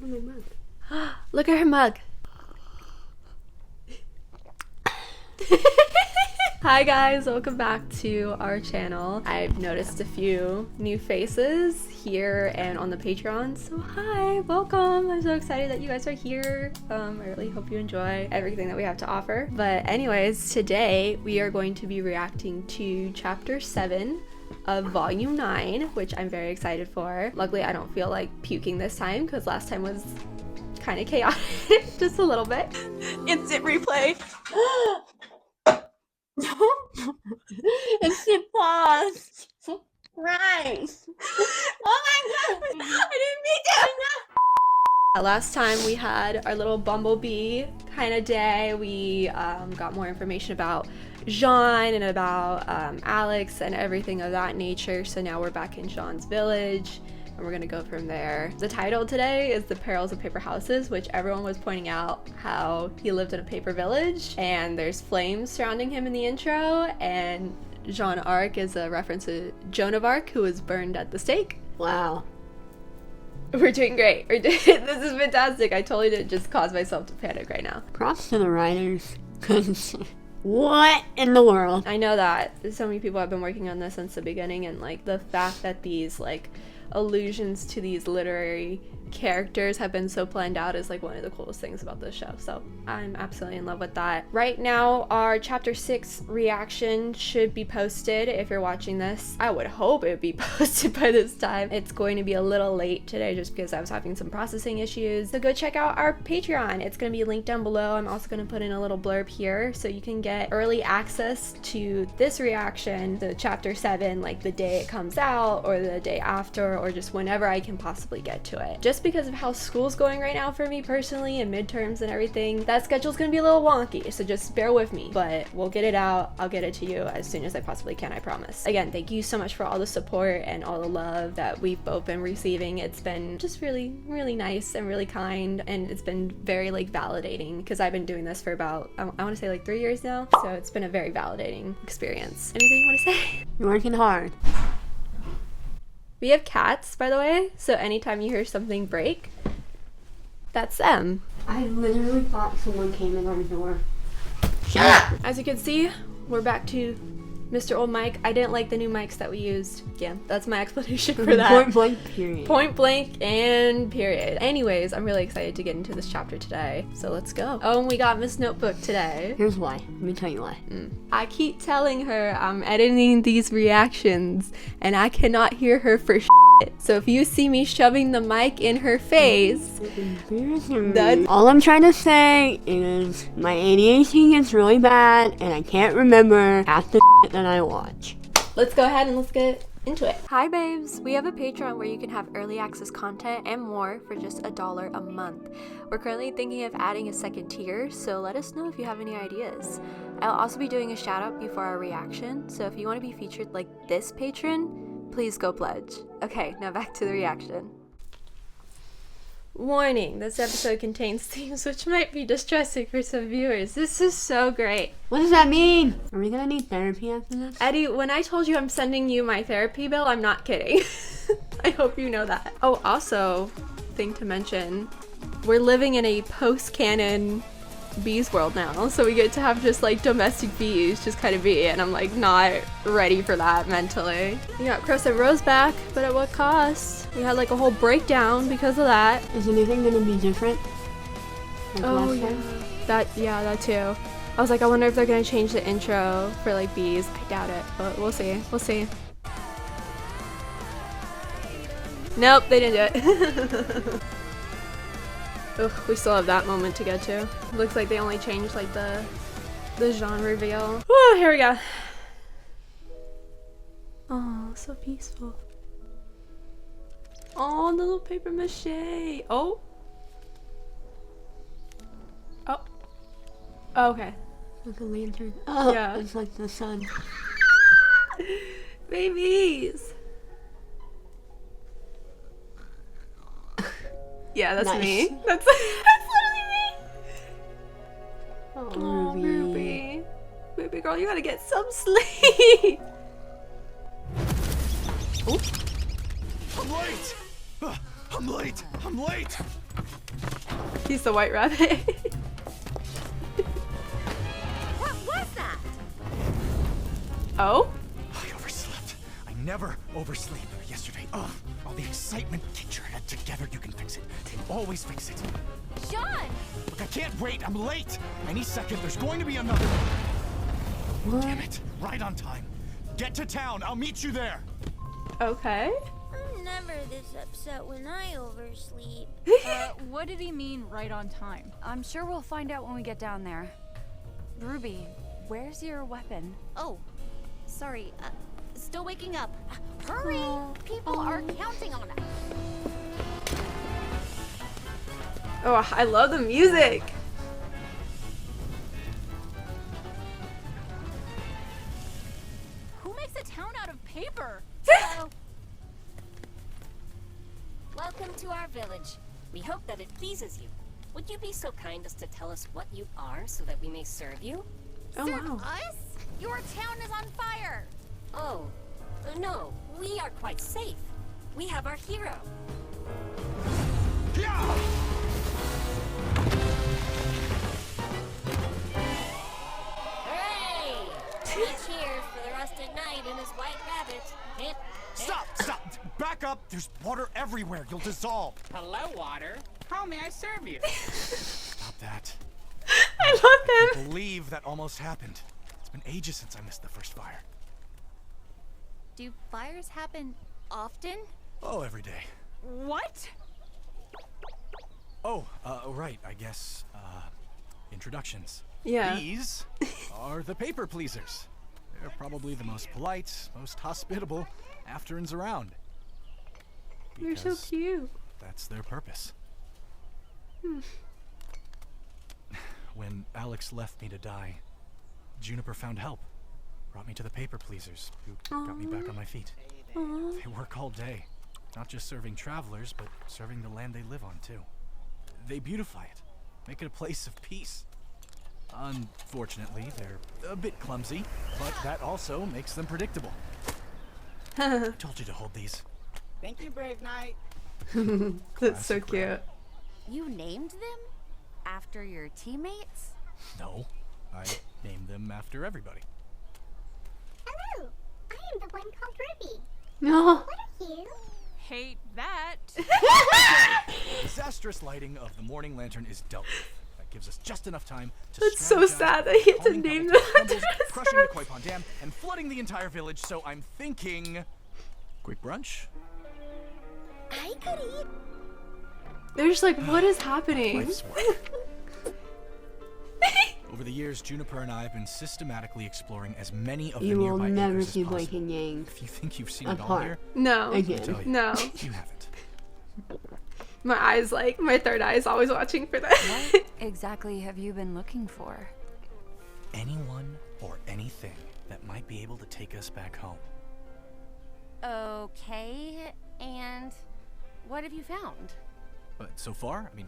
at my mug. Look at her mug. Hi guys, welcome back to our channel. I've noticed a few new faces here and on the Patreon, so hi, welcome. I'm so excited that you guys are here. I really hope you enjoy everything that we have to offer. But anyways, today we are going to be reacting to chapter 7 of volume 9, which I'm very excited for. Luckily I don't feel like puking this time because last time was kind of chaotic, just a little bit. Instant replay. Instant pause. Right. Oh my god. I didn't mean to. Last time we had our little bumblebee kind of day. We got more information about Jean and about Alex and everything of that nature. So now we're back in Jean's village and we're gonna go from there. The title today is The Perils of Paper Houses, which everyone was pointing out how he lived in a paper village and there's flames surrounding him in the intro, and Jean Arc is a reference to Joan of Arc, who was burned at the stake. Wow. We're doing great. This is fantastic. I totally didn't just cause myself to panic right now. Props to the writers. Cause what in the world? I know that so many people have been working on this since the beginning, and like the fact that these like allusions to these literary characters have been so planned out is like one of the coolest things about this show. So I'm absolutely in love with that. Right now our chapter 6 reaction should be posted. If you're watching this, I would hope it would be posted by this time. It's going to be a little late today just because I was having some processing issues. So go check out our Patreon. It's going to be linked down below. I'm also going to put in a little blurb here so you can get early access to this reaction, the chapter 7, like the day it comes out or the day after or just whenever I can possibly get to it. Just because of how school's going right now for me personally and midterms and everything, that schedule's gonna be a little wonky, so just bear with me, but we'll get it out. I'll get it to you as soon as I possibly can, I promise. Again, thank you so much for all the support and all the love that we've both been receiving. It's been just really nice and really kind, and it's been very like validating because I've been doing this for about I want to say like 3 years now, so it's been a very validating experience. Anything you want to say? You're working hard. We have cats, by the way, so anytime you hear something break, that's them. I literally thought someone came in our door. As you can see, we're back to Mr. Old Mic. I didn't like the new mics that we used. Yeah, that's my explanation for that. Point blank period. Point blank and period. Anyways, I'm really excited to get into this chapter today, so let's go. Oh, and we got Miss Notebook today. Here's why. Let me tell you why. I keep telling her I'm editing these reactions and I cannot hear her for shit. So if you see me shoving the mic in her face, that's all I'm trying to say is my ADHD gets really bad and I can't remember half the shit that I watch. Let's go ahead and let's get into it. Hi babes, we have a Patreon where you can have early access content and more for just $1 a month. We're currently thinking of adding a second tier, so let us know if you have any ideas. I'll also be doing a shout out before our reaction, so if you want to be featured like this patron, please go pledge. Okay, now back to the reaction. Warning, this episode contains themes which might be distressing for some viewers. This is so great. What does that mean? Are we gonna need therapy after this? Eddie, when I told you I'm sending you my therapy bill, I'm not kidding. I hope you know that. Oh, also, thing to mention, we're living in a post-canon bees world now, so we get to have just like domestic bees just kind of be, and I'm like not ready for that mentally. We got Chris and Rose back, but at what cost? We had like a whole breakdown because of that. Is anything gonna be different? Like oh yeah, that too. I was like, I wonder if they're gonna change the intro for like bees. I doubt it, but we'll see. Nope, they didn't do it. Ugh, we still have that moment to get to. Looks like they only changed like the genre reveal. Woo, here we go. Oh, so peaceful. Oh, the little paper mache. Oh. Oh. Oh, okay. Like a lantern. Oh, yeah. It's like the sun. Babies. Yeah, that's nice. me. That's literally me. Oh, Ruby. Baby girl, you gotta get some sleep. Oh. I'm late. I'm late. He's the white rabbit. What was that? Oh? I overslept. I never oversleep. Yesterday, all the excitement. Get your head together. You can fix it. You can always fix it. John! Look, I can't wait. I'm late. Any second, there's going to be another. Damn it. Right on time. Get to town. I'll meet you there. Okay. I'm never this upset when I oversleep. What did he mean right on time? I'm sure we'll find out when we get down there. Ruby, where's your weapon? Oh, sorry. Still waking up. Hurry! People are counting on us. Oh, I love the music. Who makes a town out of paper? Hello. Welcome to our village. We hope that it pleases you. Would you be so kind as to tell us what you are so that we may serve you? Oh, wow. Us? Your town is on fire! Oh, no. We are quite safe. We have our hero. Yeah! Hooray! Three cheers for the rusted knight and his white rabbit. Hip, Stop! Back up! There's water everywhere. You'll dissolve. Hello, water. How may I serve you? Stop that. I love him. Believe that almost happened. It's been ages since I missed the first fire. Do fires happen often? Oh, every day. What? Oh, right, I guess, introductions. Yeah. These are the paper pleasers. They're probably the most polite, most hospitable afterns around. You're so Because cute. that's their purpose. When Alex left me to die, Juniper found help. Brought me to the paper pleasers, who got me back on my feet. They work all day, not just serving travelers, but serving the land they live on, too. They beautify it, make it a place of peace. Unfortunately, they're a bit clumsy, but that also makes them predictable. I told you to hold these. Thank you, brave knight. That's so Classic cute. rabbit. You named them? After your teammates? No, I named them after everybody. Hello, I am the one called Ruby. No. What are you? Hate that. Disastrous lighting of the morning lantern is dealt with. That gives us just enough time to That's so strategize sad that he had to calming name Pebble them Tumbles, after crushing the us. Koi Pond Dam, and flooding the entire village. So I'm thinking, quick brunch. I could eat. They're just like, what is happening? Life's work. Over the years, Juniper and I have been systematically exploring as many of the You will nearby never acres see as Blake possible. and Yang If you think you've seen it all apart. here, No. I'll again. tell you, No. you haven't. My eyes, like, my third eye is always watching for that. What exactly have you been looking for? Anyone or anything that might be able to take us back home. Okay, and what have you found? But so far, I mean,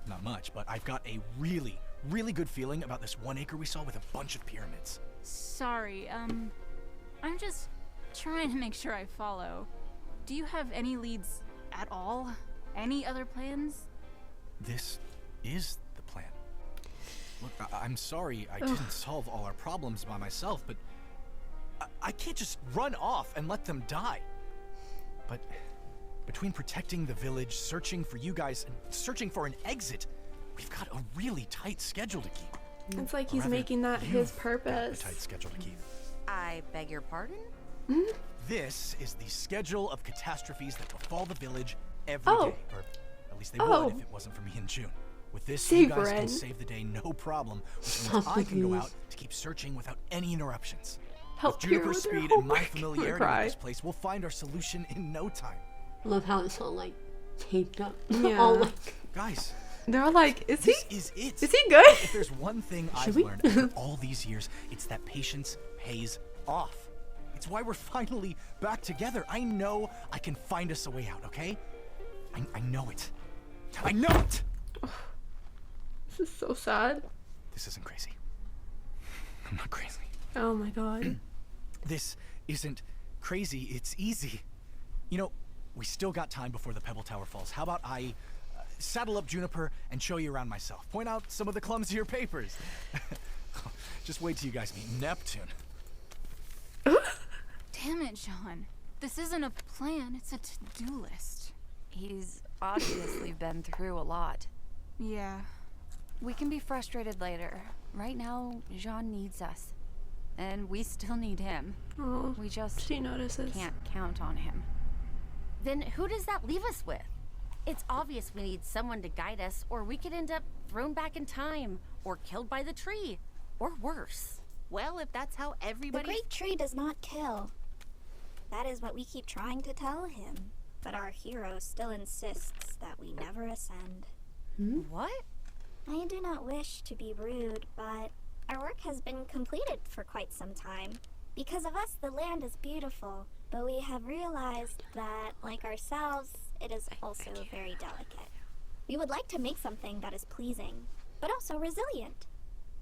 not much, but I've got a really, really good feeling about this 1 acre we saw with a bunch of pyramids. Sorry, I'm just trying to make sure I follow. Do you have any leads at all? Any other plans? This is the plan. Look, I'm sorry I didn't solve all our problems by myself, but I can't just run off and let them die. But between protecting the village, searching for you guys, and searching for an exit, we've got a really tight schedule to keep. It's like Or he's rather, making that his you've got purpose. a tight schedule to keep. I beg your pardon? This is the schedule of catastrophes that befall the village every Oh. day, or at least they Oh. would if it wasn't for me in June. With this, Save you guys Ren. can save the day, no problem, which Stop means I the can go news. out to keep searching without any interruptions. Help With here Juniper's with their speed and my homework. I'm gonna familiarity with cry. this place, we'll find our solution in no time. Love how it's all like taped up. Yeah. all like Guys, They're like, is he? this is it. Is he good? If there's one thing I've we? learned after all these years, it's that patience pays off. It's why we're finally back together. I know I can find us a way out, okay? I know it. I know it! This is so sad. This isn't crazy. I'm not crazy. Oh my god. This isn't crazy, it's easy. You know, we still got time before the Pebble Tower falls. How about I saddle up Juniper and show you around myself. Point out some of the clumsier papers. Just wait till you guys meet Neptune. Damn it, John. This isn't a plan, it's a to-do list. He's obviously been through a lot. Yeah. We can be frustrated later. Right now, Jean needs us. And we still need him. Oh, We just she notices. can't count on him. Then who does that leave us with? It's obvious we need someone to guide us, or we could end up thrown back in time, or killed by the tree, or worse. Well, if that's how The everybody... great tree does not kill. That is what we keep trying to tell him. But our hero still insists that we never ascend. What? I do not wish to be rude, but our work has been completed for quite some time. Because of us, the land is beautiful, but we have realized that, like ourselves, it is also very delicate. We would like to make something that is pleasing, but also resilient.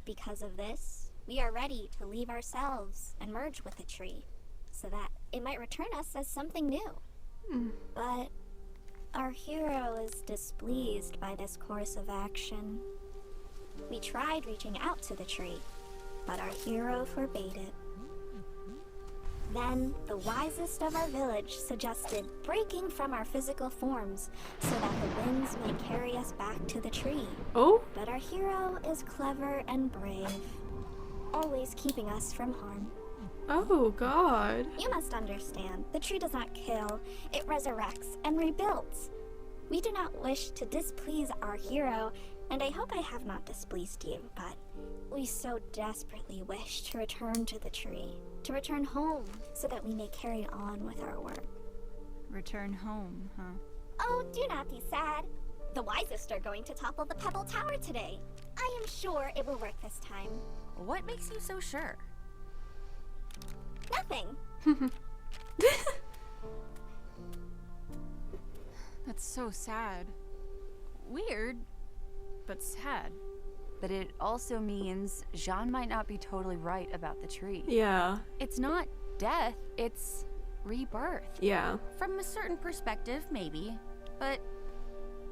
Because of this, we are ready to leave ourselves and merge with the tree, so that it might return us as something new. But our hero is displeased by this course of action. We tried reaching out to the tree, but our hero forbade it. Then, the wisest of our village suggested breaking from our physical forms so that the winds may carry us back to the tree. Oh, But our hero is clever and brave, always keeping us from harm. oh God. You must understand, the tree does not kill, it resurrects and rebuilds. We do not wish to displease our hero, and I hope I have not displeased you, but we so desperately wish to return to the tree, to return home, so that we may carry on with our work. Return home, huh? Oh, do not be sad. The wisest are going to topple the Pebble Tower today. I am sure it will work this time. What makes you so sure? Nothing. That's so sad. Weird, but sad. But it also means Jean might not be totally right about the tree. Yeah, It's not death, it's rebirth. yeah. From a certain perspective, maybe. But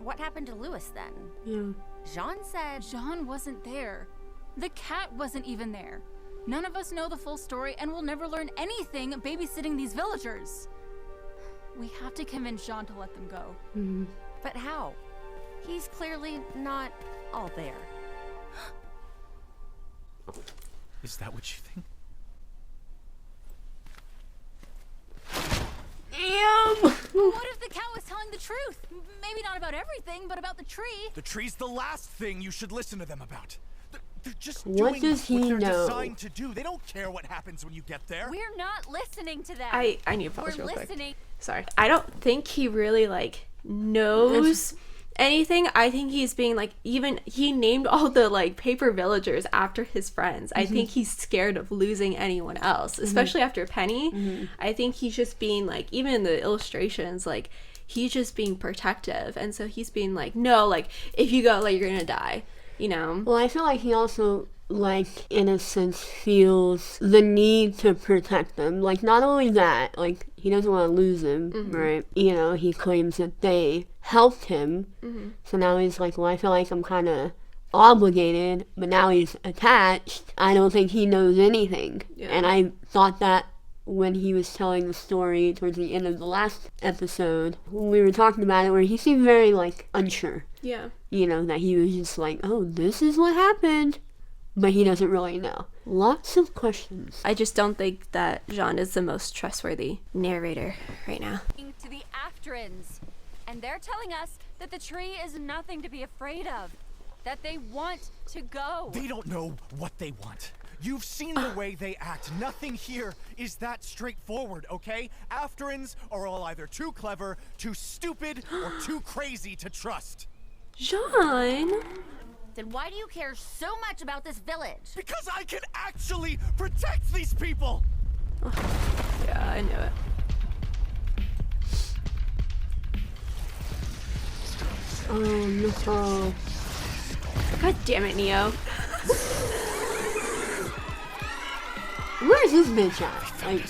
what happened to Lewis then? Yeah. Jean said... John wasn't there. The cat wasn't even there. None of us know the full story and we'll never learn anything babysitting these villagers. We have to convince Jean to let them go. But how? He's clearly not all there. Is that what you think? Damn! What if the cat was telling the truth? Maybe not about everything, but about the tree. The tree's the last thing you should listen to them about. They're just What doing does he what they're know? designed to do. They don't care what happens when you get there. We're not listening to them. I need to pause We're real quick. listening. Sorry. I don't think he really, like, knows anything. I think he's being, like, even, he named all the, like, paper villagers after his friends. I think he's scared of losing anyone else, especially after Penny. I think he's just being, like, even in the illustrations, like, he's just being protective. And so he's being like, no, like, if you go, like, you're gonna die, you know? Well, I feel like he also, like, in a sense, feels the need to protect them. Like, not only that, like, he doesn't want to lose him, right? You know, he claims that they helped him. So now he's like, well, I feel like I'm kind of obligated, but now he's attached. I don't think he knows anything. Yeah. And I thought that when he was telling the story towards the end of the last episode, when we were talking about it, where he seemed very, like, unsure. Yeah. You know, that he was just like, oh, this is what happened. But he doesn't really know. Lots of questions. I just don't think that Jean is the most trustworthy narrator right now. To the Afterins, and they're telling us that the tree is nothing to be afraid of, that they want to go. They don't know what they want. You've seen the way they act. Nothing here is that straightforward, okay? Afterins are all either too clever, too stupid, or too crazy to trust. Jean? Then why do you care so much about this village? Because I can actually protect these people! Yeah, I knew it. Oh, no. God damn it, Neo. Where's this bitch at? Like,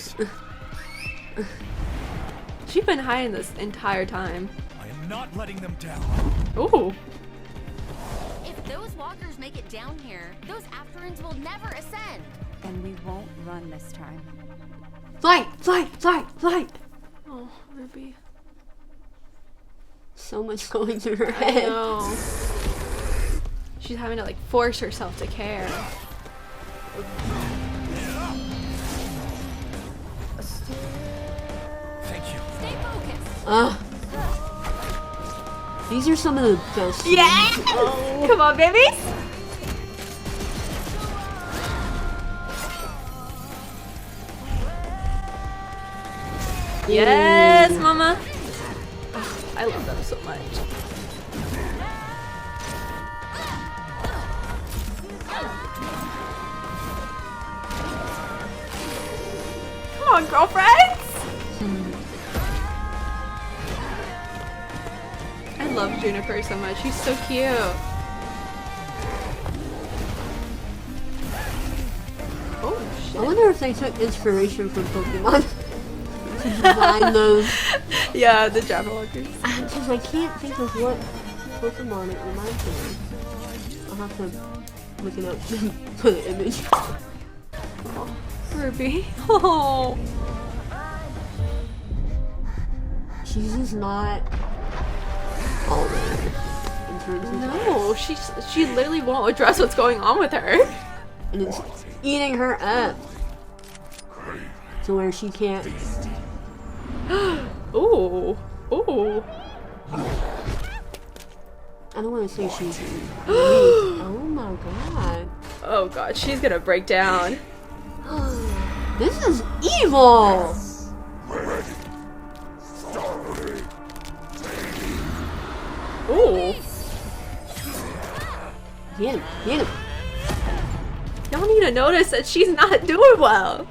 She's been hiding this entire time. I am not letting them down. Ooh. If those walkers make it down here, those afterends will never ascend. And we won't run this time. Fight! Fight! Fight! Fight! Oh, Ruby. So much going through her I head. know. She's having to like force herself to care. Thank you. Stay focused. These are some of the best. Yeah! Come on, babies! Yes, mama! Oh, I love them so much. Come on, girlfriends! I love Juniper so much. She's so cute. Oh, I shit. wonder if they took inspiration from Pokemon to design those. Yeah, the Jabberwockers. Because I can't think of what Pokemon it reminds me of. I'll have to look it up and put an image. Ruby. Oh. She's just not all there in terms of No, she literally won't address what's going on with her. and it's eating her up to where she can't. Ooh. Ooh. I don't want to say she's weak. Oh my god. Oh god, she's gonna break down. This is evil! Ooh. Get him, get him. Y'all need to notice that she's not doing well.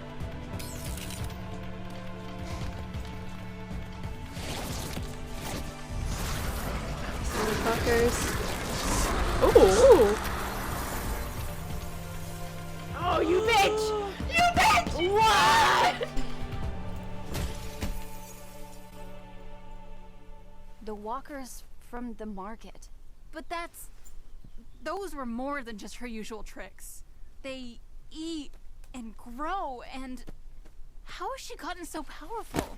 Motherfuckers. Ooh. Oh, you bitch! You bitch! What? The walkers from the market. But those were more than just her usual tricks. They eat and grow, and how has she gotten so powerful?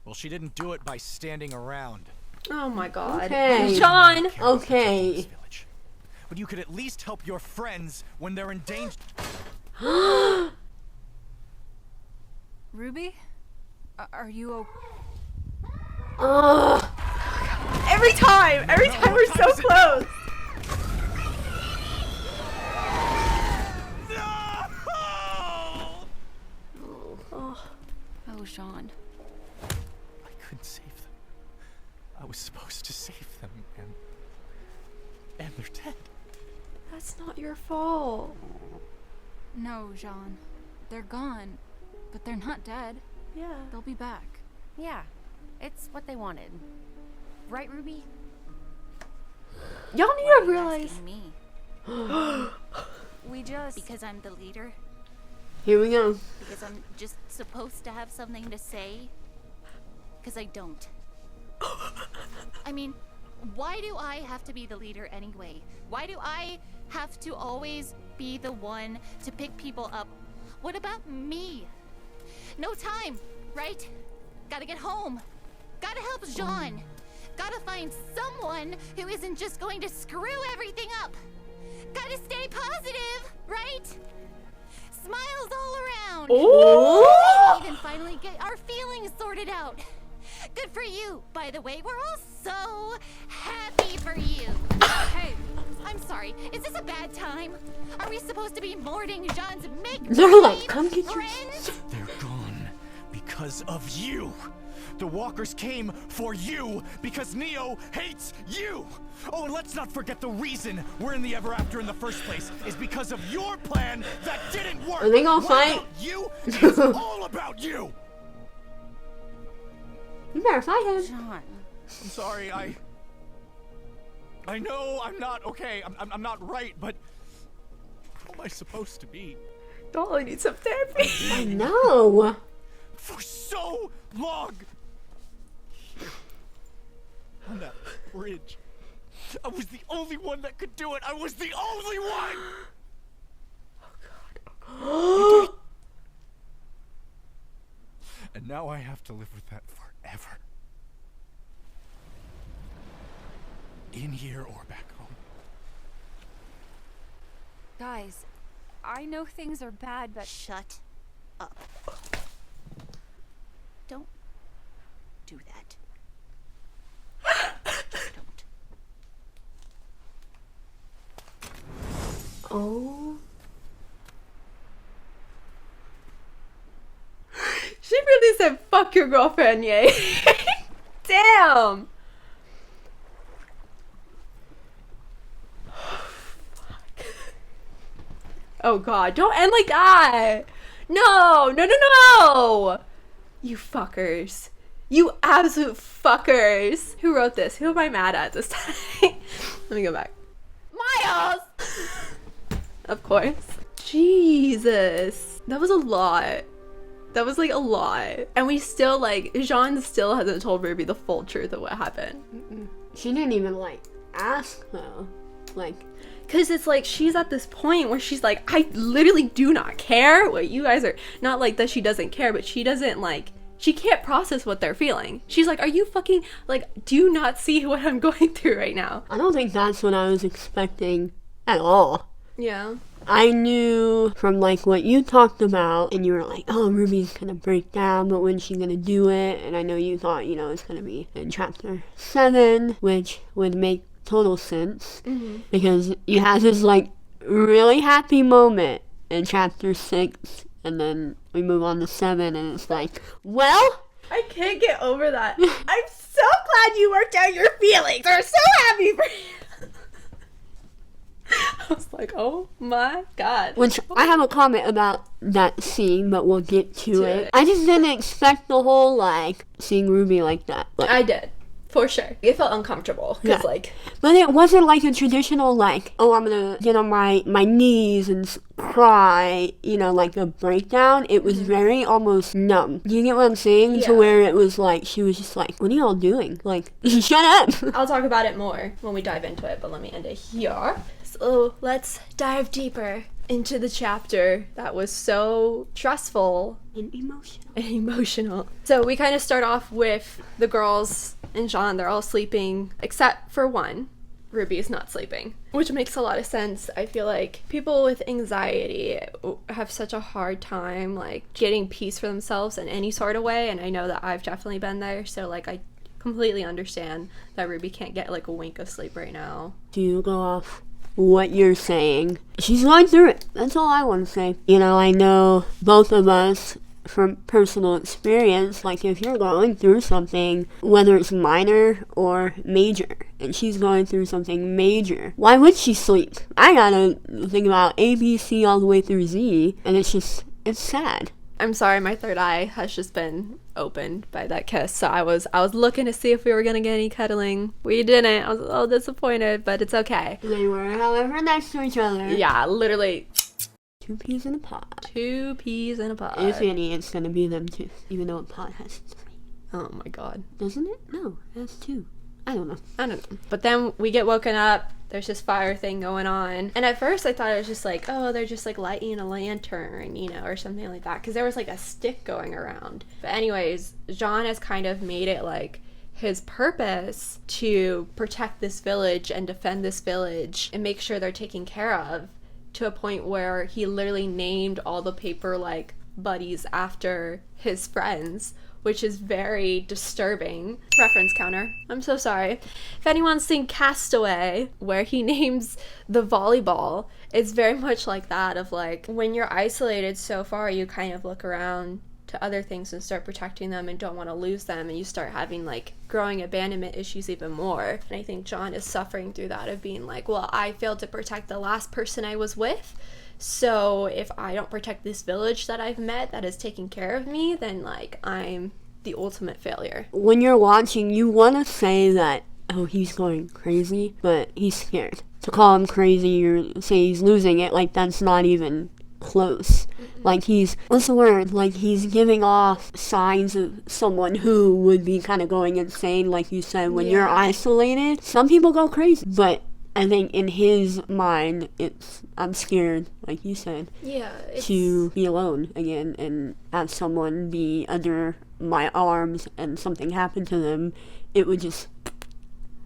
Well, she didn't do it by standing around. Oh my god. Okay. John! Okay. Village. But you could at least help your friends when they're in danger. Ruby? Are you okay? Ugh. Every time we're so close. Oh, Jean. I couldn't save them. I was supposed to save them, and they're dead. That's not your fault. No, Jean. They're gone. But they're not dead. Yeah. They'll be back. Yeah, it's what they wanted. Right, Ruby? Y'all need Why are to you realize. asking me? We just... Because I'm the leader? Here we go. Because I'm just supposed to have something to say? Because I don't. I mean, why do I have to be the leader anyway? Why do I have to always be the one to pick people up? What about me? No time, right? Gotta get home. Gotta help Jean. Gotta find someone who isn't just going to screw everything up. Gotta stay positive, right? Smiles all around. Oh! Even finally get our feelings sorted out. Good for you, by the way. We're all so happy for you. Hey, I'm sorry. Is this a bad time? Are we supposed to be mourning Jean's They're like, come get your friends? They're gone because of you. The walkers came for you because Neo hates you. Oh, and let's not forget the reason we're in the Ever After in the first place is because of your plan that didn't work. Are they gonna What fight? about you? It's all about you. You better fight him. John. I'm sorry. I know I'm not okay. I'm not right, but who am I supposed to be? Y'all need some therapy. I know. For so long. on that bridge. I was the only one that could do it. I was the only one! Oh, God. And now I have to live with that forever. In here or back home. Guys, I know things are bad, but... Shut up. Don't do that. Just don't. Oh. She really said, fuck your girlfriend, yay. Damn. Oh God, don't end like that. No. You fuckers. You absolute fuckers. Who wrote this? Who am I mad at this time? Let me go back. Miles! Of course. Jesus. That was a lot. That was like a lot. And we still like, Jean still hasn't told Ruby the full truth of what happened. She didn't even like ask though. Like, because it's like she's at this point where she's like, I literally do not care what you guys are. Not like that she doesn't care, but she doesn't like, she can't process what they're feeling. She's like, are you fucking, like, do you not see what I'm going through right now? I don't think that's what I was expecting at all. Yeah. I knew from like what you talked about, and you were like, oh, Ruby's gonna break down, but when's she gonna do it? And I know you thought, you know, it's gonna be in chapter 7, which would make total sense, because you had this like really happy moment in chapter 6, and then we move on to 7, and it's like, well, I can't get over that. I'm so glad you worked out your feelings. I'm so happy for you. I was like, oh my God. Which I have a comment about that scene, but we'll get to it. I just didn't expect the whole like seeing Ruby like that. Like, I did. For sure. It felt uncomfortable. Because, like... But it wasn't like a traditional, like, oh, I'm gonna get on my knees and cry, you know, like a breakdown. It was very almost numb. Do you get what I'm saying? Yeah. To where it was like, she was just like, what are y'all doing? Like, shut up! I'll talk about it more when we dive into it, but let me end it here. So, let's dive deeper into the chapter that was so stressful And emotional. So we kind of start off with the girls and Jean. They're all sleeping except for one. Ruby is not sleeping, which makes a lot of sense. I feel like people with anxiety have such a hard time like getting peace for themselves in any sort of way, and I know that I've definitely been there. So like I completely understand that Ruby can't get like a wink of sleep right now. Do you go off what you're saying? She's going through it. That's all I want to say. You know, I know both of us from personal experience, like if you're going through something, whether it's minor or major, and she's going through something major, why would she sleep? I gotta think about A, B, C all the way through Z, and it's sad. I'm sorry, my third eye has just been opened by that kiss. So I was looking to see if we were gonna get any cuddling. We didn't. I was a little disappointed, but it's okay. They were, however, next to each other. Yeah, literally. 2 peas in a pod. 2 peas in a pod. If any, it's gonna be them 2, even though a pod has 3. Oh my God. Doesn't it? No, it has 2. I don't know. But then we get woken up. There's this fire thing going on. And at first I thought it was just like, oh, they're just like lighting a lantern, you know, or something like that. Because there was like a stick going around. But anyways, Jean has kind of made it like his purpose to protect this village and defend this village and make sure they're taken care of, to a point where he literally named all the paper like buddies after his friends, which is very disturbing. Reference counter. I'm so sorry. If anyone's seen Castaway, where he names the volleyball, it's very much like that, of like, when you're isolated so far, you kind of look around to other things and start protecting them and don't want to lose them, and you start having like growing abandonment issues even more. And I think John is suffering through that, of being like, well, I failed to protect the last person I was with, so if I don't protect this village that I've met that is taking care of me, then like I'm the ultimate failure. When you're watching, you want to say that, oh, he's going crazy, but he's scared. To call him crazy or say he's losing it, like, that's not even close. Like he's, what's the word? Like he's giving off signs of someone who would be kind of going insane, like you said, when you're isolated. Some people go crazy, but I think in his mind, I'm scared, like you said, to be alone again and have someone be under my arms and something happen to them. It would just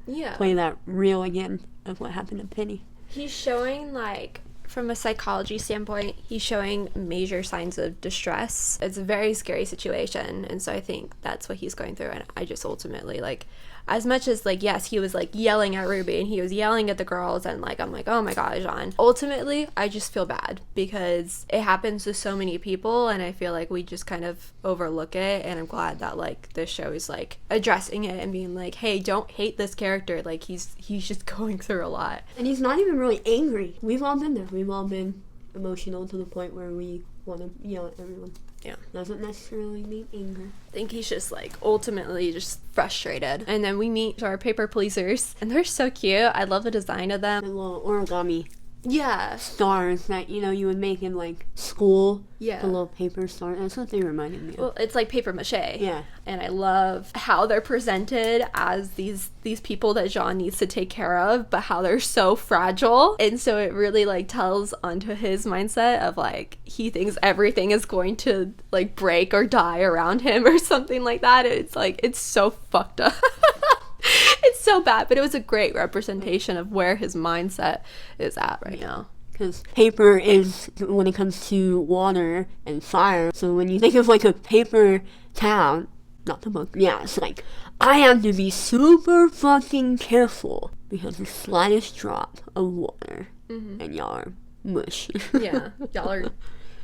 play that reel again of what happened to Penny. He's showing, like, from a psychology standpoint, he's showing major signs of distress. It's a very scary situation, and so I think that's what he's going through. And I just ultimately, like, as much as, like, yes, he was, like, yelling at Ruby and he was yelling at the girls, and, like, I'm like, oh my god, Jean. Ultimately, I just feel bad because it happens to so many people, and I feel like we just kind of overlook it. And I'm glad that, like, this show is, like, addressing it and being like, hey, don't hate this character. Like, he's just going through a lot. And he's not even really angry. We've all been there. We've all been emotional to the point where we want to yell at everyone. Yeah. Doesn't necessarily mean anger. I think he's just, like, ultimately just frustrated. And then we meet our paper policers, and they're so cute. I love the design of them. The little origami Yeah. stars that, you would make in, like, school. Yeah. The little paper stars. That's what they reminded me of. Well, it's like paper mache. Yeah. And I love how they're presented as these people that Jean needs to take care of, but how they're so fragile. And so it really, like, tells onto his mindset of, like, he thinks everything is going to, like, break or die around him or something like that. It's like, it's so fucked up. It's so bad, but it was a great representation of where his mindset is at right now. Because paper is, when it comes to water and fire, so when you think of, like, a paper town, not the book, yeah, it's like, I have to be super fucking careful because the slightest drop of water and y'all are mush. Yeah, y'all are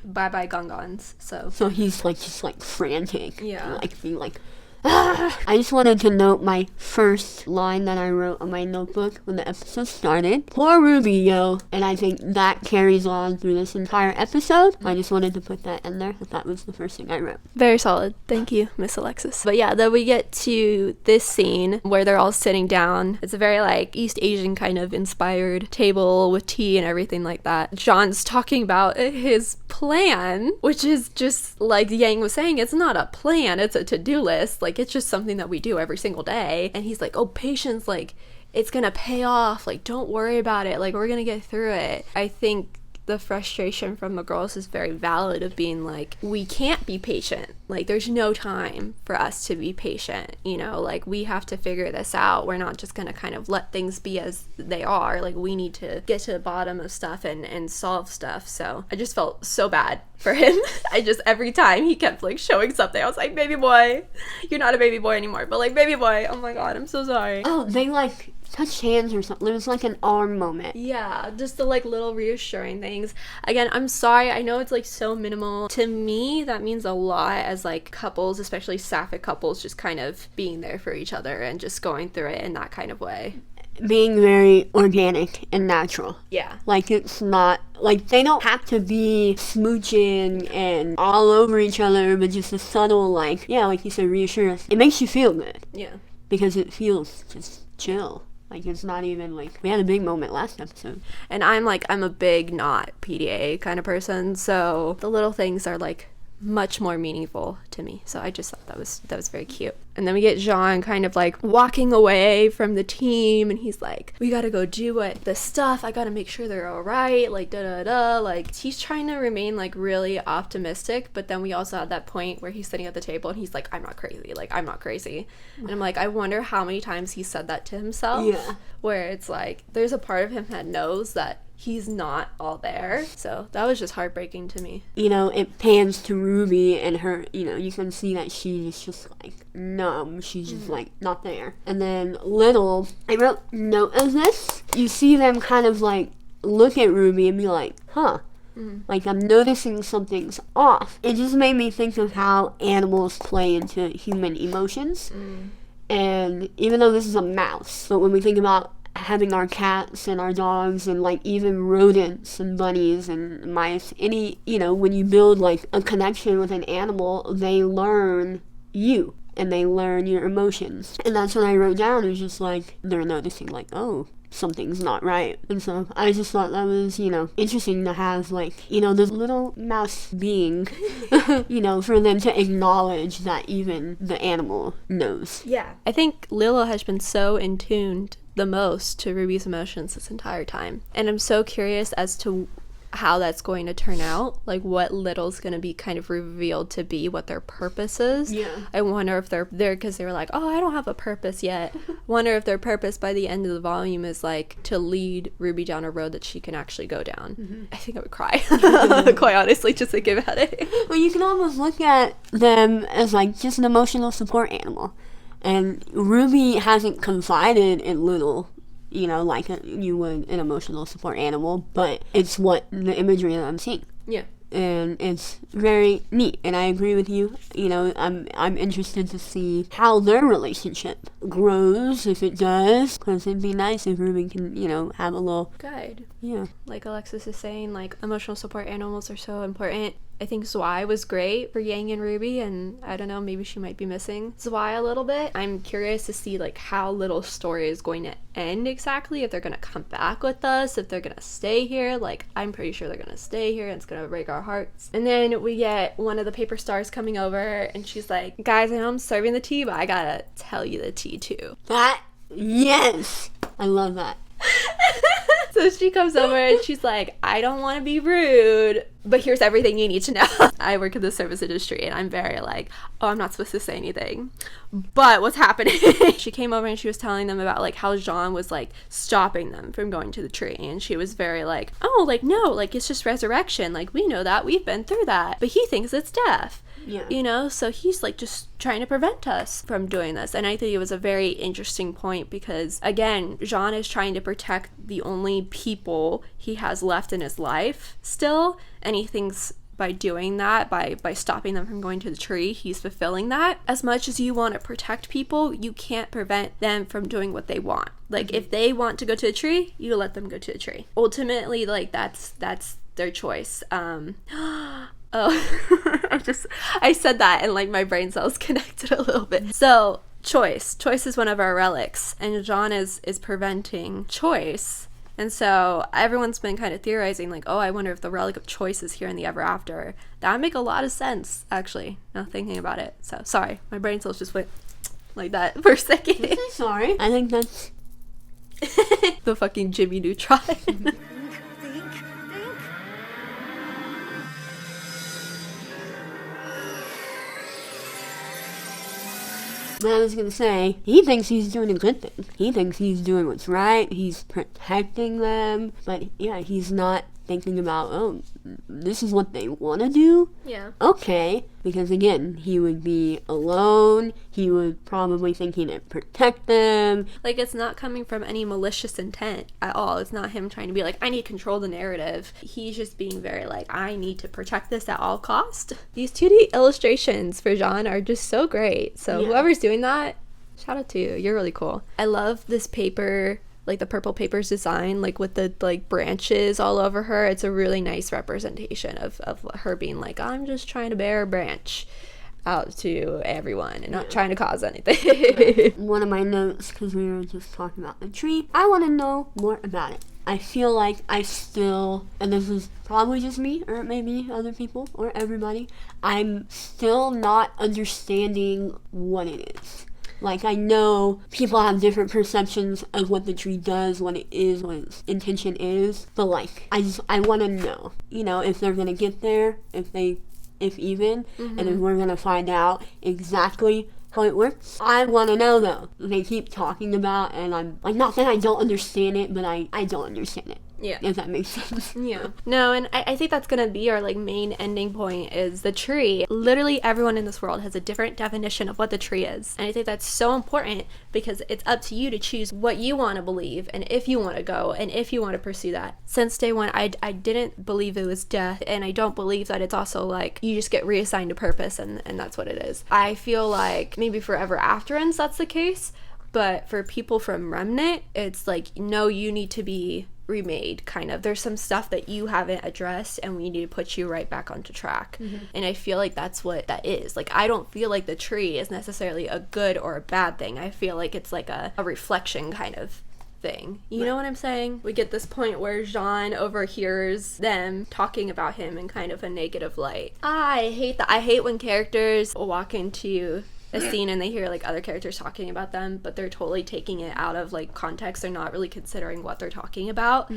bye-bye gongons, so. So he's, like, just, like, frantic. Yeah. Like, being like, ah! I just wanted to note my first line that I wrote on my notebook when the episode started. Poor Ruby, yo. And I think that carries on through this entire episode. I just wanted to put that in there. That was the first thing I wrote. Very solid. Thank you, Miss Alexis. But yeah, then we get to this scene where they're all sitting down. It's a very, like, East Asian kind of inspired table with tea and everything like that. John's talking about his plan, which is just, like Yang was saying, it's not a plan, it's a to-do list. Like, it's just something that we do every single day. And he's like, oh, patience, like, it's gonna pay off. Like, don't worry about it. Like, we're gonna get through it. I think the frustration from the girls is very valid of being like, we can't be patient. Like, there's no time for us to be patient, like, we have to figure this out. We're not just gonna kind of let things be as they are. Like, we need to get to the bottom of stuff and solve stuff. So I just felt so bad for him. Every time he kept, like, showing something, I was like, baby boy, you're not a baby boy anymore, but, like, baby boy, oh my god, I'm so sorry. Oh, they, like, touched hands or something. It was like an arm moment. Yeah, just the, like, little reassuring things. Again, I'm sorry, I know it's, like, so minimal. To me, that means a lot as, like, couples, especially sapphic couples, just kind of being there for each other and just going through it in that kind of way. Being very organic and natural. Yeah. Like, it's not, like, they don't have to be smooching and all over each other, but just a subtle, like, yeah, like you said, reassurance. It makes you feel good. Yeah. Because it feels just chill. Like, it's not even, like, we had a big moment last episode. And I'm a big not PDA kind of person, so the little things are, like, much more meaningful to me. So I just thought that was very cute. And then we get Jean kind of, like, walking away from the team, and he's like, we gotta go do this stuff, I gotta make sure they're all right, like, da-da-da. Like, he's trying to remain, like, really optimistic, but then we also had that point where he's sitting at the table and he's like, I'm not crazy, like, I'm not crazy. And I'm like, I wonder how many times he said that to himself. Yeah. Where it's like, there's a part of him that knows that he's not all there. So that was just heartbreaking to me. It pans to Ruby and her, you can see that she's just, like, numb. She's just, like, not there. And then Little, I wrote note of this. You see them kind of, like, look at Ruby and be like, huh. Like, I'm noticing something's off. It just made me think of how animals play into human emotions. And even though this is a mouse, but when we think about having our cats and our dogs and, like, even rodents and bunnies and mice, when you build, like, a connection with an animal, they learn you and they learn your emotions. And that's what I wrote down. It was just like, they're noticing, like, oh, something's not right. And so I just thought that was, interesting to have, like, this little mouse being, for them to acknowledge that even the animal knows. Yeah. I think Lilo has been so in tuned the most to Ruby's emotions this entire time. And I'm so curious as to how that's going to turn out, like what Little's going to be kind of revealed to be, what their purpose is. Yeah. I wonder if they're there because they were like, oh, I don't have a purpose yet. Wonder if their purpose by the end of the volume is like to lead Ruby down a road that she can actually go down. Mm-hmm. I think I would cry, quite honestly, just thinking about it. Well, you can almost look at them as like just an emotional support animal. And Ruby hasn't confided in Little, like you would an emotional support animal, but it's what the imagery that I'm seeing. Yeah. And it's very neat, and I agree with you. I'm interested to see how their relationship grows, if it does, because it'd be nice if Ruby can, have a little guide. Yeah. Like Alexis is saying, like, emotional support animals are so important. I think Zwei was great for Yang and Ruby, and I don't know, maybe she might be missing Zwei a little bit. I'm curious to see, like, how Little's story is going to end exactly, if they're going to come back with us, if they're going to stay here. Like, I'm pretty sure they're going to stay here, and it's going to break our hearts. And then we get one of the paper stars coming over, and she's like, guys, I know I'm serving the tea, but I gotta tell you the tea, too. Yes! I love that. So she comes over and she's like, I don't want to be rude, but here's everything you need to know. I work in the service industry and I'm very like, oh, I'm not supposed to say anything, but what's happening? She came over and she was telling them about like how Jean was like stopping them from going to the tree, and she was very like, oh, like no, like it's just resurrection, like we know that, we've been through that, but he thinks it's death. Yeah. So he's like just trying to prevent us from doing this. And I think it was a very interesting point because, again, Jean is trying to protect the only people he has left in his life still. And he thinks by doing that, by stopping them from going to the tree, he's fulfilling that. As much as you want to protect people, you can't prevent them from doing what they want. Like, if they want to go to a tree, you let them go to a tree. Ultimately, like, that's their choice. Oh, I said that and like my brain cells connected a little bit. So choice is one of our relics, and Jean is preventing choice. And so everyone's been kind of theorizing like, oh, I wonder if the relic of choice is here in the ever after. That would make a lot of sense, actually, now thinking about it. So sorry, my brain cells just went like that for a second. Sorry, I think that's the fucking Jimmy Neutron. But I was gonna say, he thinks he's doing a good thing. He thinks he's doing what's right. He's protecting them. But yeah, he's not thinking about, oh, this is what they want to do? Yeah. Okay. Because again, he would be alone. He would probably think he didn't protect them. Like, it's not coming from any malicious intent at all. It's not him trying to be like, I need to control the narrative. He's just being very like, I need to protect this at all cost. These 2D illustrations for Jean are just so great. So whoever's doing that, shout out to you. You're really cool. I love this paper, like the purple paper's design, like with the like branches all over her. It's a really nice representation of her being like, I'm just trying to bear a branch out to everyone and not trying to cause anything. One of my notes, because we were just talking about the tree, I want to know more about it. I feel like I still, and this is probably just me, or maybe other people, or everybody, I'm still not understanding what it is. Like, I know people have different perceptions of what the tree does, what it is, what its intention is, but like, I want to know, if they're gonna get there, if even, and if we're gonna find out exactly how it works. I want to know, though. They keep talking about, and I'm like, not that I don't understand it, but I don't understand it. Yeah. If that makes sense. Yeah. No, and I think that's going to be our, like, main ending point is the tree. Literally everyone in this world has a different definition of what the tree is. And I think that's so important because it's up to you to choose what you want to believe and if you want to go and if you want to pursue that. Since day one, I didn't believe it was death, and I don't believe that it's also, like, you just get reassigned a purpose and that's what it is. I feel like maybe forever afterends that's the case, but for people from Remnant, it's like, no, you need to be remade, kind of. There's some stuff that you haven't addressed and we need to put you right back onto track. And I feel like that's what that is. Like, I don't feel like the tree is necessarily a good or a bad thing. I feel like it's like a reflection, kind of. thing. You know what I'm saying? We get this point where Jean overhears them talking about him in kind of a negative light. I hate that. I hate when characters walk into a scene and they hear like other characters talking about them, but they're totally taking it out of like context. They're not really considering what they're talking about.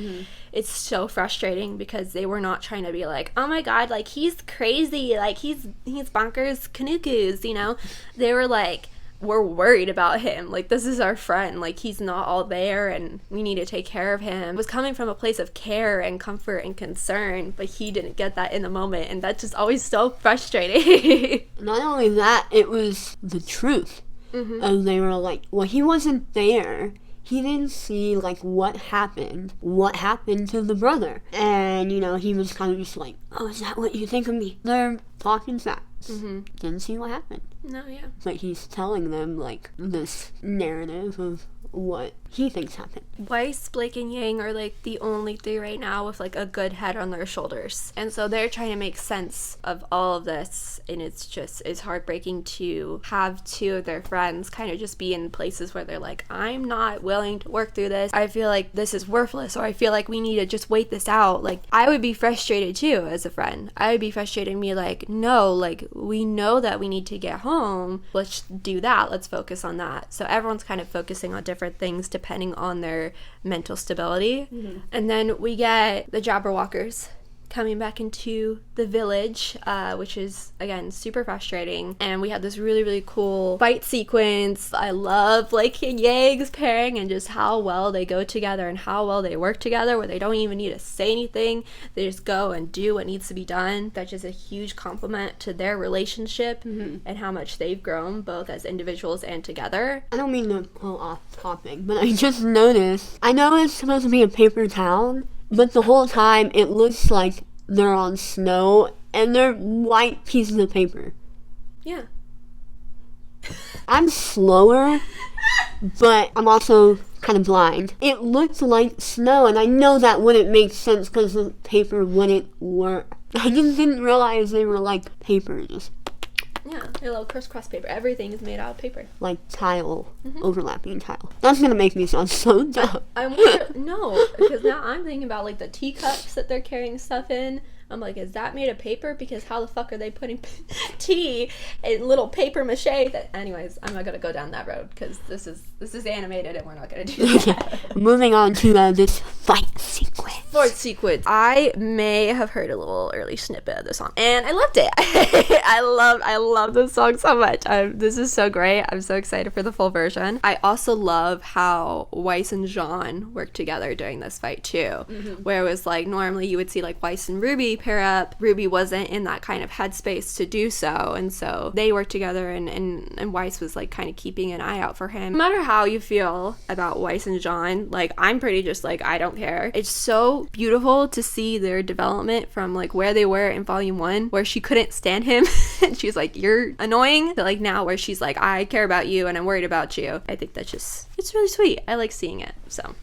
It's so frustrating because they were not trying to be like, oh my god, like he's crazy, like he's bonkers kanukus, you know. They were like, we're worried about him, like this is our friend, like he's not all there and we need to take care of him. It was coming from a place of care and comfort and concern, but he didn't get that in the moment, and that's just always so frustrating. Not only that, it was the truth. And they were like, well, he wasn't there, he didn't see like what happened to the brother, and you know, he was kind of just like, oh, is that what you think of me? They're talking facts. Didn't see what happened. No, yeah. But he's telling them like this narrative of what he thinks happened. Weiss, Blake, and Yang are like the only three right now with like a good head on their shoulders, and so they're trying to make sense of all of this, and it's heartbreaking to have two of their friends kind of just be in places where they're like, I'm not willing to work through this, I feel like this is worthless, or I feel like we need to just wait this out. Like I would be frustrated too as a friend. I would be frustrated and be like, no, like we know that we need to get home, let's do that, let's focus on that. So everyone's kind of focusing on different things depending on their mental stability. And then we get the Jabberwockers coming back into the village, which is again super frustrating, and we had this really, really cool fight sequence. I love Blake and Yang's pairing and just how well they go together and how well they work together, where they don't even need to say anything, they just go and do what needs to be done. That's just a huge compliment to their relationship and how much they've grown both as individuals and together. I don't mean to pull off topic, but I just noticed, I know it's supposed to be a paper town, but the whole time it looks like they're on snow and they're white pieces of paper. Yeah. I'm slower, but I'm also kind of blind. It looked like snow, and I know that wouldn't make sense because the paper wouldn't work. I just didn't realize they were like paper, just Yeah, a little crisscross paper. Everything is made out of paper. like tile, overlapping tile. That's gonna make me sound so dumb. I wonder, no, because now I'm thinking about like the teacups that they're carrying stuff in. I'm like, is that made of paper? Because how the fuck are they putting tea in little paper mache? That, anyways, I'm not gonna go down that road because this is animated and we're not gonna do that. Moving on to this fight sequence. Fight sequence. I may have heard a little early snippet of the song, and I loved it. I love this song so much. This is so great. I'm so excited for the full version. I also love how Weiss and Jean work together during this fight too, where it was like normally you would see like Weiss and Ruby pair up. Ruby wasn't in that kind of headspace to do so, and so they worked together, and Weiss was like kind of keeping an eye out for him. No matter how you feel about Weiss and Jean, like I'm pretty just like, I don't care. It's so beautiful to see their development from like where they were in volume 1, where she couldn't stand him and she's like, you're annoying, to like now where she's like, I care about you and I'm worried about you. I think that's just, it's really sweet. I like seeing it. So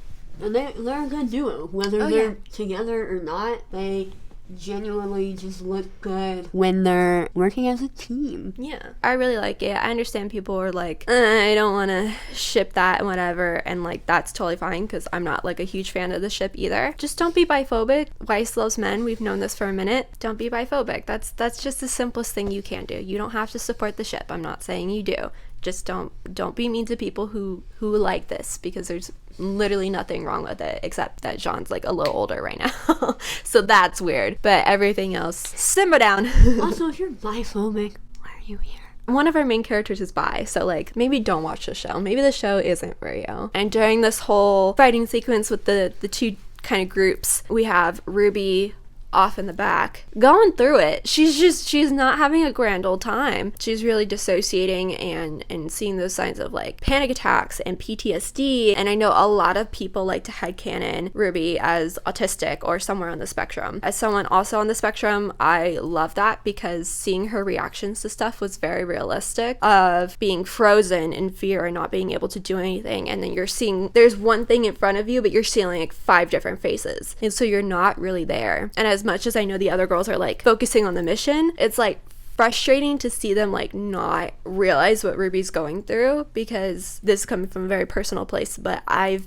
And they're a good duo. Whether they're together or not, they genuinely just look good when they're working as a team. Yeah, I really like it. I understand people are like, I don't want to ship that and whatever, and like that's totally fine because I'm not like a huge fan of the ship either. Just don't be biphobic. Weiss loves men. We've known this for a minute. Don't be biphobic. That's just the simplest thing you can do. You don't have to support the ship. I'm not saying you do. Just don't be mean to people who like this, because there's literally nothing wrong with it except that Jean's like a little older right now. So that's weird. But everything else, simmer down. Also, if you're biphobic, why are you here? One of our main characters is bi, so like maybe don't watch the show. Maybe the show isn't for you. And during this whole fighting sequence with the two kind of groups, we have Ruby off in the back going through it. She's not having a grand old time. She's really dissociating and seeing those signs of like panic attacks and PTSD. And I know a lot of people like to headcanon Ruby as autistic or somewhere on the spectrum. As someone also on the spectrum, I love that because seeing her reactions to stuff was very realistic, of being frozen in fear and not being able to do anything, and then you're seeing there's one thing in front of you but you're seeing like 5 different faces, and so you're not really there. And as much as I know the other girls are like focusing on the mission, it's like frustrating to see them like not realize what Ruby's going through, because this is coming from a very personal place, but I've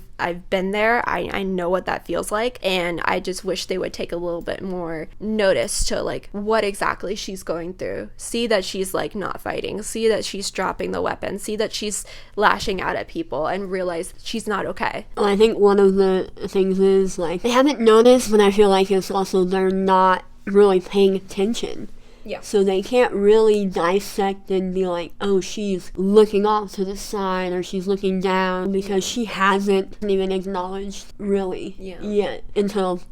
been there. I know what that feels like, and I just wish they would take a little bit more notice to like what exactly she's going through. See that she's like not fighting, see that she's dropping the weapon, see that she's lashing out at people, and realize that she's not okay. Well, I think one of the things is like they haven't noticed, but I feel like it's also they're not really paying attention. Yeah. So they can't really dissect and be like, oh, she's looking off to the side or she's looking down, because she hasn't even acknowledged really yet until,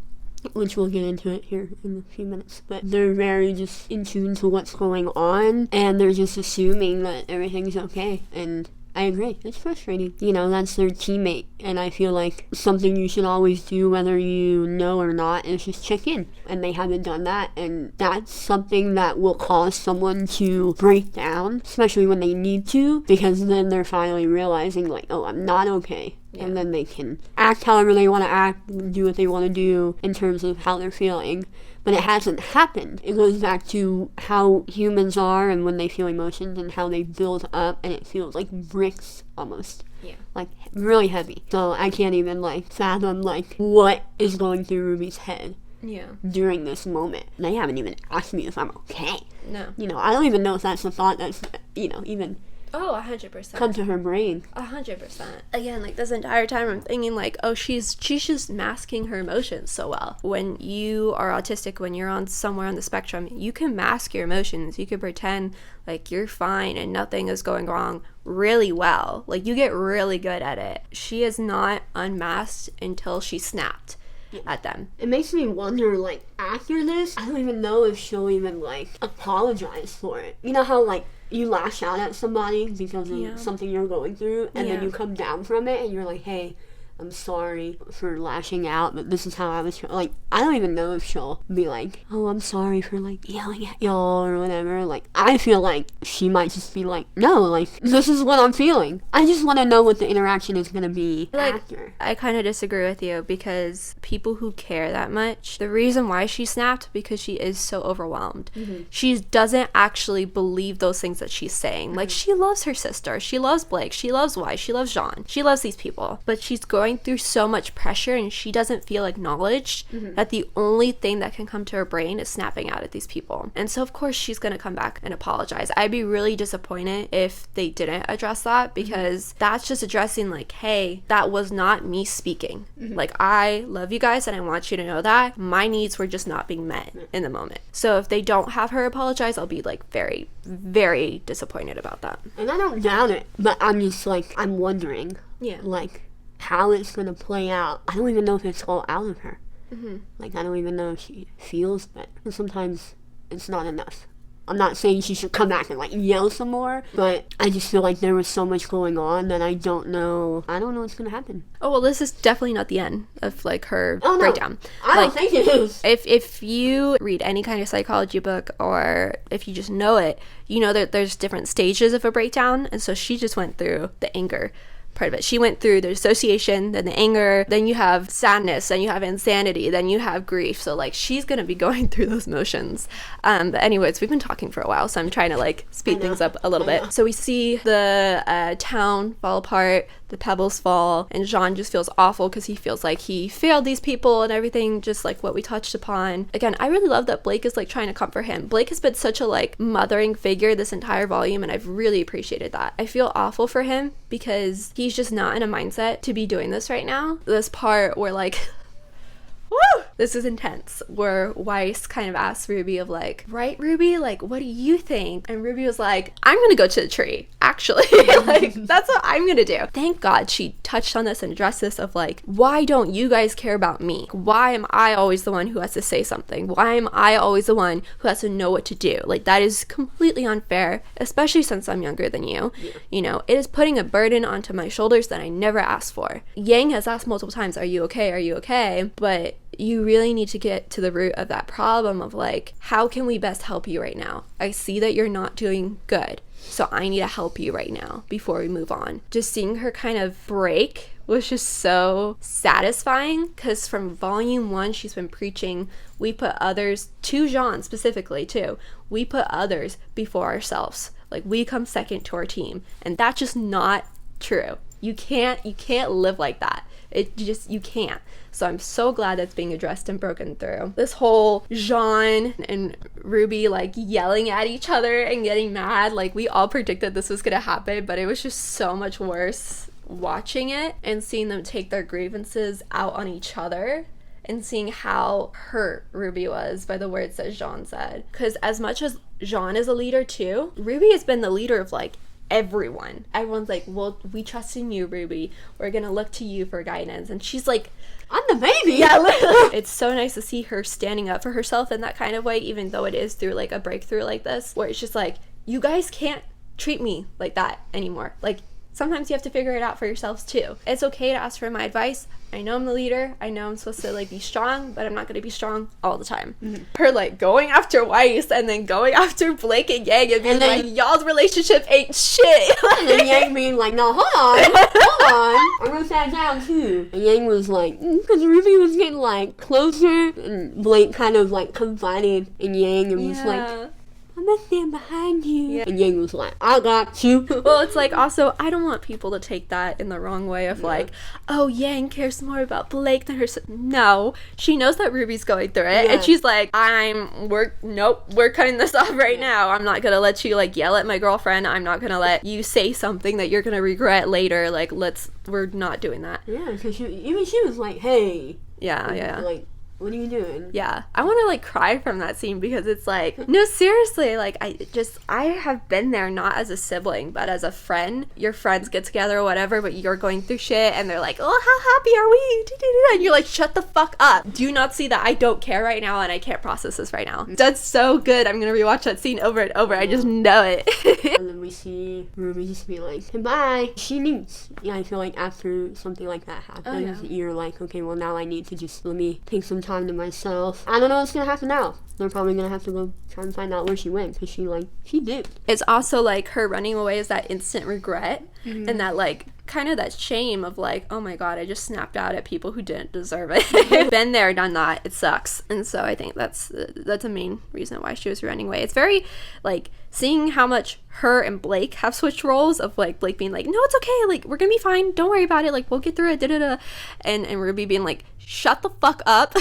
which we'll get into it here in a few minutes. But they're very just in tune to what's going on, and they're just assuming that everything's okay. And I agree. It's frustrating. You know, that's their teammate. And I feel like something you should always do, whether you know or not, is just check in. And they haven't done that. And that's something that will cause someone to break down, especially when they need to, because then they're finally realizing, like, oh, I'm not okay. Yeah. And then they can act however they want to act, do what they want to do in terms of how they're feeling. But it hasn't happened. It goes back to how humans are and when they feel emotions and how they build up, and it feels like bricks almost. Yeah. Like really heavy. So I can't even like fathom like what is going through Ruby's head. Yeah. During this moment. They haven't even asked me if I'm okay. No. You know, I don't even know if that's a thought that's, you know, even 100% come to her brain. 100%. Again, like this entire time I'm thinking like, oh, she's just masking her emotions so well. When you are autistic, when you're on somewhere on the spectrum, you can mask your emotions. You can pretend like you're fine and nothing is going wrong really well. Like you get really good at it. She is not unmasked until she snapped at them. It makes me wonder, like, after this, I don't even know if she'll even like apologize for it. You know how like you lash out at somebody because of something you're going through, and then you come down from it and you're like, hey, I'm sorry for lashing out, but this is how I was like, I don't even know if she'll be like, oh, I'm sorry for like yelling at y'all or whatever. Like, I feel like she might just be like, no, like, this is what I'm feeling. I just want to know what the interaction is going to be after. I kind of disagree with you, because people who care that much, the reason why she snapped, because she is so overwhelmed. Mm-hmm. She doesn't actually believe those things that she's saying. Mm-hmm. Like, she loves her sister, she loves Blake, she loves Weiss, she loves Jean, she loves these people, but she's going through so much pressure and she doesn't feel acknowledged, that the only thing that can come to her brain is snapping out at these people. And so of course she's gonna come back and apologize. I'd be really disappointed if they didn't address that, because that's just addressing like, hey, that was not me speaking. Like, I love you guys and I want you to know that my needs were just not being met in the moment. So if they don't have her apologize, I'll be like very, very disappointed about that. And I don't doubt it, but I'm just like, I'm wondering like how it's gonna play out. I don't even know if it's all out of her. Like, I don't even know if she feels that. And sometimes it's not enough. I'm not saying she should come back and like yell some more, but I just feel like there was so much going on that I don't know what's gonna happen. Oh, well, this is definitely not the end of like her breakdown. I don't think it is. If you read any kind of psychology book, or if you just know it, you know that there's different stages of a breakdown, and so she just went through the anger part of it. She went through the dissociation, then the anger, then you have sadness, then you have insanity, then you have grief. So like, she's gonna be going through those motions. But anyways, we've been talking for a while, so I'm trying to like speed things up a little bit. So we see the town fall apart, the pebbles fall, and Jean just feels awful because he feels like he failed these people and everything, just like what we touched upon. Again, I really love that Blake is like trying to comfort him. Blake has been such a like mothering figure this entire volume, and I've really appreciated that. I feel awful for him because he's just not in a mindset to be doing this right now. This part where like woo! This is intense, where Weiss kind of asks Ruby of like, right, Ruby, like, what do you think? And Ruby was like, I'm gonna go to the tree, actually. Like, that's what I'm gonna do. Thank God she touched on this and addressed this of like, why don't you guys care about me? Why am I always the one who has to say something? Why am I always the one who has to know what to do? Like, that is completely unfair, especially since I'm younger than you. You know, it is putting a burden onto my shoulders that I never asked for. Yang has asked multiple times, are you okay? Are you okay? But you really need to get to the root of that problem of like, how can we best help you right now? I see that you're not doing good, so I need to help you right now before we move on. Just seeing her kind of break was just so satisfying, because from volume 1 she's been preaching, we put others, to Jean specifically too, we put others before ourselves. Like, we come second to our team, and that's just not true. You can't live like that. You can't. So I'm so glad that's being addressed and broken through. This whole Jean and Ruby like yelling at each other and getting mad, like, we all predicted this was gonna happen, but it was just so much worse watching it and seeing them take their grievances out on each other and seeing how hurt Ruby was by the words that Jean said. Because as much as Jean is a leader too, Ruby has been the leader of like everyone's like, well, we trust in you, Ruby, we're gonna look to you for guidance. And she's like, I'm the baby. Yeah, literally. It's so nice to see her standing up for herself in that kind of way, even though it is through like a breakthrough like this, where it's just like, you guys can't treat me like that anymore. Like, sometimes you have to figure it out for yourselves too. It's okay to ask for my advice. I know I'm the leader. I know I'm supposed to like be strong, but I'm not going to be strong all the time. Mm-hmm. Her like going after Weiss and then going after Blake and Yang and being like, y'all's relationship ain't shit. And then Yang being like, no, hold on. I wrote that down too. And Yang was like, because Ruby was getting like closer, and Blake kind of like confided in Yang and was like, I'm gonna stand behind you. Yeah. And Yang was like, I got you. Well, it's like, also, I don't want people to take that in the wrong way of like, oh, Yang cares more about Blake than her. No, she knows that Ruby's going through it, and she's like, we're cutting this off right now. I'm not gonna let you like yell at my girlfriend. I'm not gonna let you say something that you're gonna regret later. Like, we're not doing that. Yeah, because she was like, hey. Yeah. Like, what are you doing? Yeah. I want to like cry from that scene, because it's like, no, seriously, like, I have been there, not as a sibling, but as a friend. Your friends get together or whatever, but you're going through shit and they're like, oh, how happy are we? And you're like, shut the fuck up. Do you not see that I don't care right now and I can't process this right now? That's so good. I'm going to rewatch that scene over and over. I just know it. And then we see Ruby just be like, goodbye. She needs. Yeah, I feel like after something like that happens, you're like, okay, well, now I need to just let me take some time to myself. I don't know what's gonna happen now. They're probably gonna have to go try and find out where she went, because she dipped. It's also like her running away is that instant regret, and that like kind of that shame of like, oh my god, I just snapped out at people who didn't deserve it. Been there, done that. It sucks. And so I think that's a main reason why she was running away. It's very like seeing how much her and Blake have switched roles of like Blake being like, no, it's okay, like, we're gonna be fine, don't worry about it, like, we'll get through it, and Ruby being like, shut the fuck up.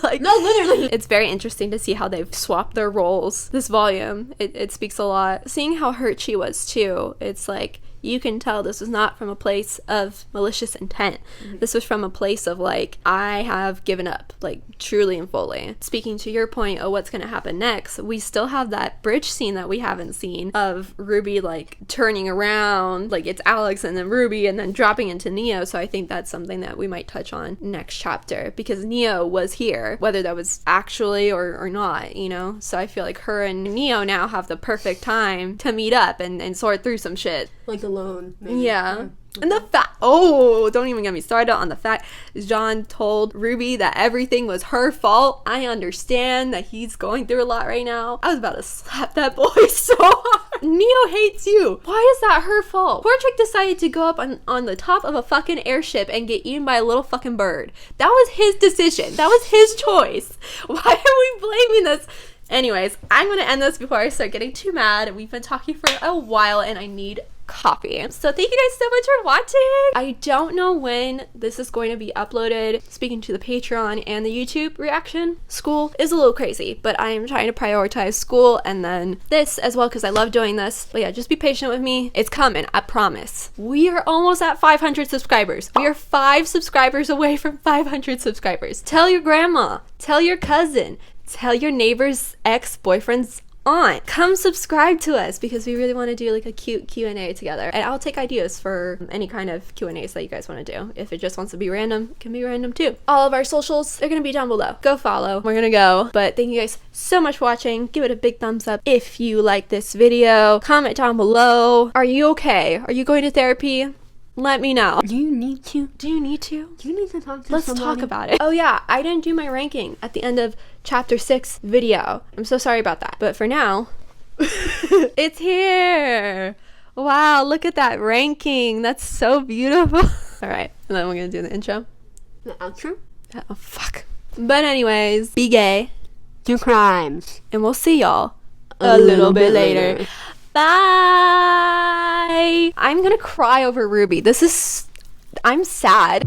Like, no, literally. It's very interesting to see how they've swapped their roles this volume. It speaks a lot. Seeing how hurt she was too, it's like, you can tell this was not from a place of malicious intent. Mm-hmm. This was from a place of like, I have given up, like, truly and fully. Speaking to your point of what's going to happen next, we still have that bridge scene that we haven't seen of Ruby like turning around, like it's Alex and then Ruby and then dropping into Neo. So I think that's something that we might touch on next chapter, because Neo was here, whether that was actually or not, you know? So I feel like her and Neo now have the perfect time to meet up and sort through some shit. Like alone, maybe. Yeah. And the fact, don't even get me started on the fact Jean told Ruby that everything was her fault. I understand that he's going through a lot right now. I was about to slap that boy so hard. Neo hates you. Why is that her fault? Portrick decided to go up on the top of a fucking airship and get eaten by a little fucking bird. That was his decision. That was his choice. Why are we blaming this? Anyways, I'm going to end this before I start getting too mad. We've been talking for a while and I need coffee. So thank you guys so much for watching. I don't know when this is going to be uploaded. Speaking to the Patreon and the YouTube reaction, school is a little crazy, but I am trying to prioritize school and then this as well, because I love doing this. But yeah, just be patient with me. It's coming, I promise. We are almost at 500 subscribers. We are 5 subscribers away from 500 subscribers. Tell your grandma, tell your cousin, tell your neighbor's ex-boyfriend's aunt, come subscribe to us, because we really want to do like a cute Q&A together, and I'll take ideas for any kind of Q&As that you guys want to do. If it just wants to be random, it can be random too. All of our socials, they're gonna be down below. Go follow. We're gonna go. But thank you guys so much for watching. Give it a big thumbs up if you like this video. Comment down below. Are you okay? Are you going to therapy? Let me know. Do you need to? Do you need to? Do you need to talk to Let's somebody? talk about it. Oh yeah, I didn't do my ranking at the end of chapter 6 video. I'm so sorry about that. But for now, it's here. Wow, look at that ranking. That's so beautiful. All right, and then we're gonna do the intro. The outro? Oh, fuck. But anyways, be gay. Do crimes. And we'll see y'all a little bit later. Bye. I'm gonna cry over Ruby. I'm sad.